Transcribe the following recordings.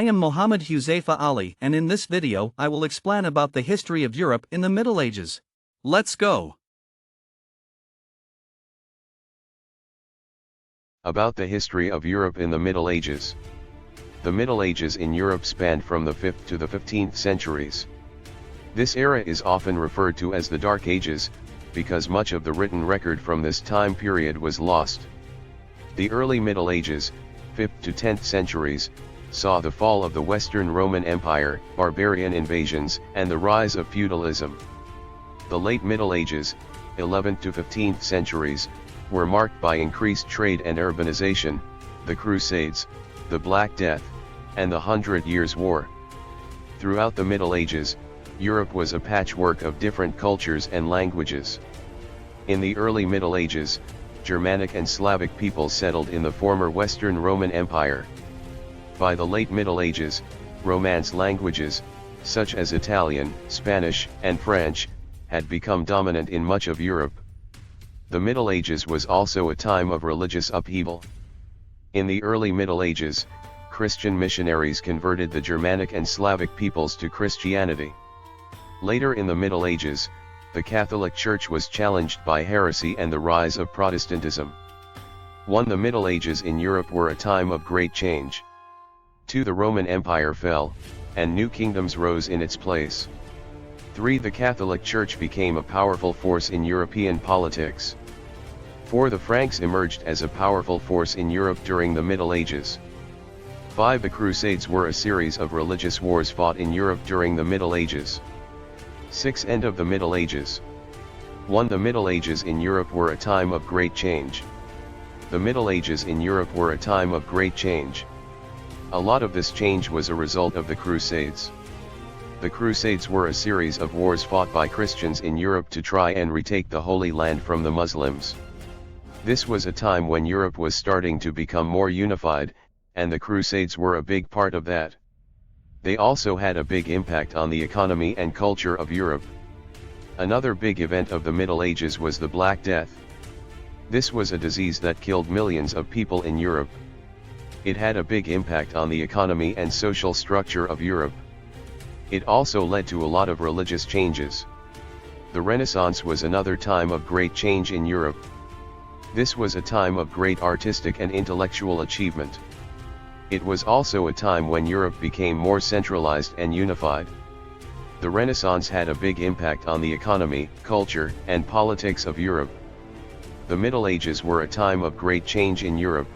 I am Mohammed Huzaifa Ali, and in this video I will explain about the history of Europe in the Middle Ages. Let's go! About the history of Europe in the Middle Ages. The Middle Ages in Europe spanned from the 5th to the 15th centuries. This era is often referred to as the Dark Ages, because much of the written record from this time period was lost. The early Middle Ages, 5th to 10th centuries, saw the fall of the Western Roman Empire, barbarian invasions, and the rise of feudalism. The late Middle Ages, 11th to 15th centuries, were marked by increased trade and urbanization, the Crusades, the Black Death, and the 100 Years' War. Throughout the Middle Ages, Europe was a patchwork of different cultures and languages. In the early Middle Ages, Germanic and Slavic peoples settled in the former Western Roman Empire. By the late Middle Ages, Romance languages, such as Italian, Spanish, and French, had become dominant in much of Europe. The Middle Ages was also a time of religious upheaval. In the early Middle Ages, Christian missionaries converted the Germanic and Slavic peoples to Christianity. Later in the Middle Ages, the Catholic Church was challenged by heresy and the rise of Protestantism. 1. The Middle Ages in Europe were a time of great change. 2. The Roman Empire fell, and new kingdoms rose in its place. 3. The Catholic Church became a powerful force in European politics. 4. The Franks emerged as a powerful force in Europe during the Middle Ages. 5. The Crusades were a series of religious wars fought in Europe during the Middle Ages. 6. End of the Middle Ages. 1. The Middle Ages in Europe were a time of great change. The Middle Ages in Europe were a time of great change. A lot of this change was a result of the Crusades. The Crusades were a series of wars fought by Christians in Europe to try and retake the Holy Land from the Muslims. This was a time when Europe was starting to become more unified, and the Crusades were a big part of that. They also had a big impact on the economy and culture of Europe. Another big event of the Middle Ages was the Black Death. This was a disease that killed millions of people in Europe. It had a big impact on the economy and social structure of Europe. It also led to a lot of religious changes. The Renaissance was another time of great change in Europe. This was a time of great artistic and intellectual achievement. It was also a time when Europe became more centralized and unified. The Renaissance had a big impact on the economy, culture, and politics of Europe. The Middle Ages were a time of great change in Europe.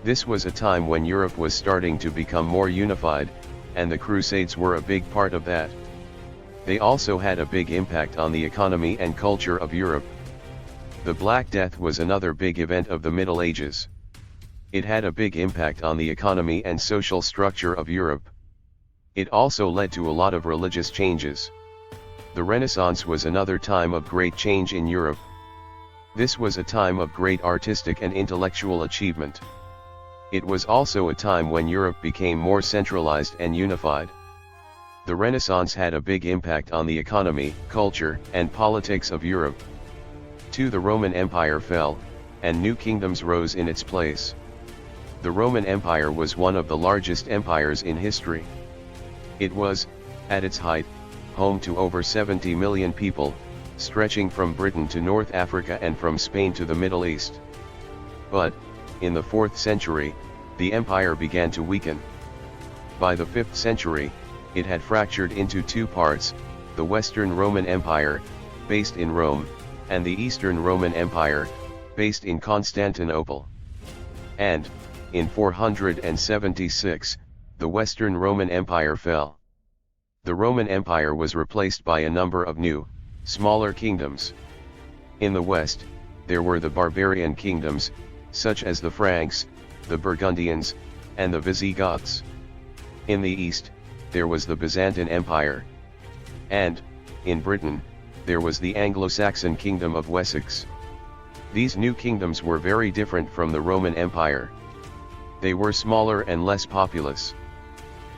This was a time when Europe was starting to become more unified, and the Crusades were a big part of that. They also had a big impact on the economy and culture of Europe. The Black Death was another big event of the Middle Ages. It had a big impact on the economy and social structure of Europe. It also led to a lot of religious changes. The Renaissance was another time of great change in Europe. This was a time of great artistic and intellectual achievement. It was also a time when Europe became more centralized and unified. The Renaissance had a big impact on the economy, culture, and politics of Europe. 2. The Roman Empire fell, and new kingdoms rose in its place. The Roman Empire was one of the largest empires in history. It was, at its height, home to over 70 million people, stretching from Britain to North Africa and from Spain to the Middle East. But, in the 4th century, the empire began to weaken. By the 5th century, it had fractured into two parts, the Western Roman Empire, based in Rome, and the Eastern Roman Empire, based in Constantinople. And, in 476, the Western Roman Empire fell. The Roman Empire was replaced by a number of new, smaller kingdoms. In the West, there were the barbarian kingdoms, such as the Franks, the Burgundians, and the Visigoths. In the East, there was the Byzantine Empire. And, in Britain, there was the Anglo-Saxon Kingdom of Wessex. These new kingdoms were very different from the Roman Empire. They were smaller and less populous.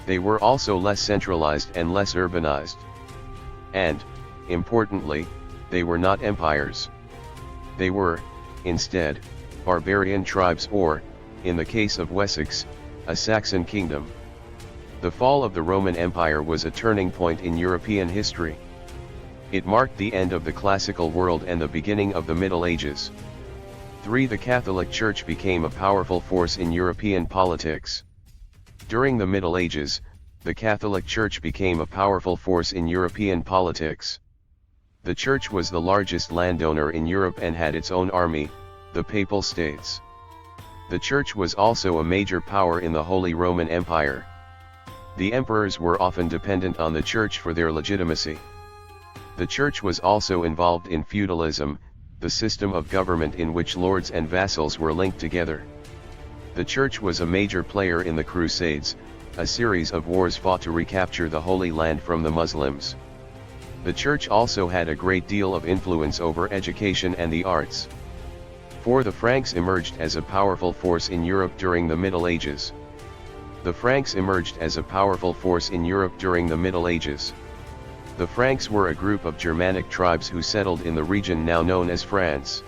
They were also less centralized and less urbanized. And, importantly, they were not empires. They were, instead, barbarian tribes or, in the case of Wessex, a Saxon kingdom. The fall of the Roman Empire was a turning point in European history. It marked the end of the classical world and the beginning of the Middle Ages. 3. The Catholic Church became a powerful force in European politics. During the Middle Ages, the Catholic Church became a powerful force in European politics. The Church was the largest landowner in Europe and had its own army, the Papal States. The Church was also a major power in the Holy Roman Empire. The emperors were often dependent on the Church for their legitimacy. The Church was also involved in feudalism, the system of government in which lords and vassals were linked together. The Church was a major player in the Crusades, a series of wars fought to recapture the Holy Land from the Muslims. The Church also had a great deal of influence over education and the arts. 4. The Franks emerged as a powerful force in Europe during the Middle Ages. The Franks emerged as a powerful force in Europe during the Middle Ages. The Franks were a group of Germanic tribes who settled in the region now known as France.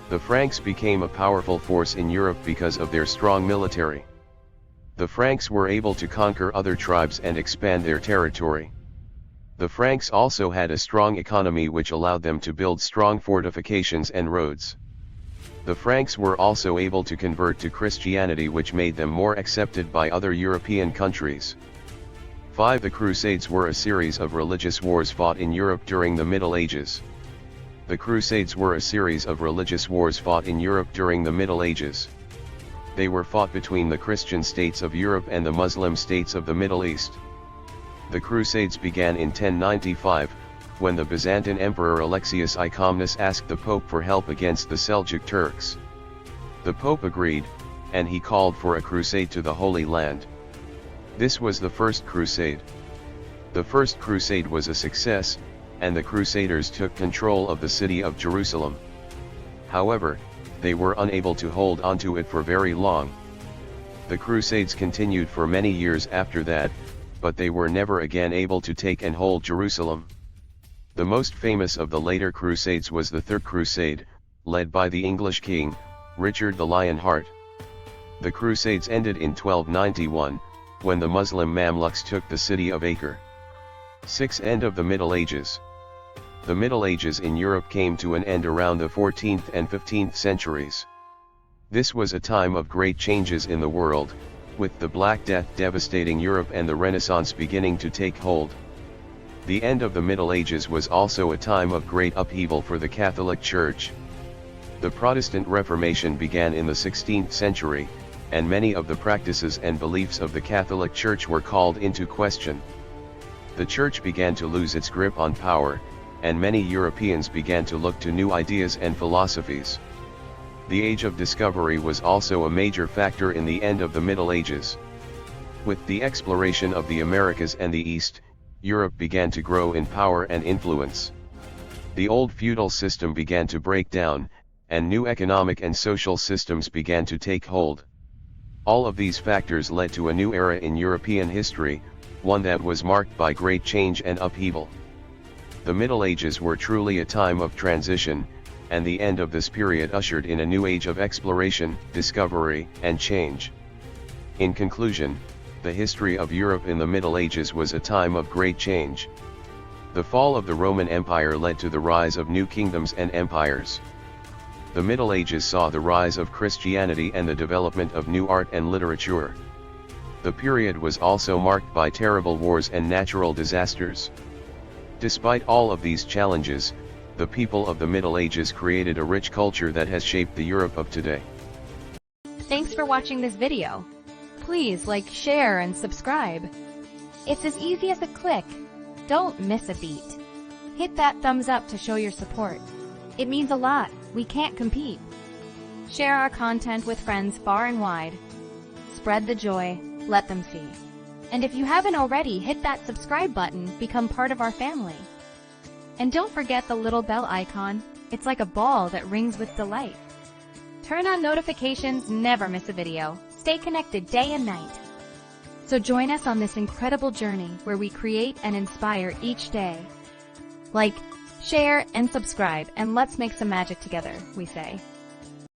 The Franks became a powerful force in Europe because of their strong military. The Franks were able to conquer other tribes and expand their territory. The Franks also had a strong economy which allowed them to build strong fortifications and roads. The Franks were also able to convert to Christianity, which made them more accepted by other European countries. 5. The Crusades were a series of religious wars fought in Europe during the Middle Ages. The Crusades were a series of religious wars fought in Europe during the Middle Ages. They were fought between the Christian states of Europe and the Muslim states of the Middle East. The Crusades began in 1095, when the Byzantine Emperor Alexius I Comnenus asked the Pope for help against the Seljuk Turks. The Pope agreed, and he called for a crusade to the Holy Land. This was the First Crusade. The First Crusade was a success, and the Crusaders took control of the city of Jerusalem. However, they were unable to hold onto it for very long. The Crusades continued for many years after that, but they were never again able to take and hold Jerusalem. The most famous of the later Crusades was the Third Crusade, led by the English king, Richard the Lionheart. The Crusades ended in 1291, when the Muslim Mamluks took the city of Acre. 6. End of the Middle Ages. The Middle Ages in Europe came to an end around the 14th and 15th centuries. This was a time of great changes in the world, with the Black Death devastating Europe and the Renaissance beginning to take hold. The end of the Middle Ages was also a time of great upheaval for the Catholic Church. The Protestant Reformation began in the 16th century, and many of the practices and beliefs of the Catholic Church were called into question. The Church began to lose its grip on power, and many Europeans began to look to new ideas and philosophies. The Age of Discovery was also a major factor in the end of the Middle Ages. With the exploration of the Americas and the East, Europe began to grow in power and influence. The old feudal system began to break down, and new economic and social systems began to take hold. All of these factors led to a new era in European history, one that was marked by great change and upheaval. The Middle Ages were truly a time of transition, and the end of this period ushered in a new age of exploration, discovery, and change. In conclusion, the history of Europe in the Middle Ages was a time of great change. The fall of the Roman Empire led to the rise of new kingdoms and empires. The Middle Ages saw the rise of Christianity and the development of new art and literature. The period was also marked by terrible wars and natural disasters. Despite all of these challenges, the people of the Middle Ages created a rich culture that has shaped the Europe of today. Thanks for watching this video. Please like, share, and subscribe. It's as easy as a click. Don't miss a beat. Hit that thumbs up to show your support. It means a lot. We can't compete. Share our content with friends far and wide. Spread the joy. Let them see. And if you haven't already, hit that subscribe button, become part of our family. And don't forget the little bell icon. It's like a ball that rings with delight. Turn on notifications, never miss a video. Stay connected day and night. So join us on this incredible journey where we create and inspire each day. Like, share, and subscribe, and let's make some magic together, we say.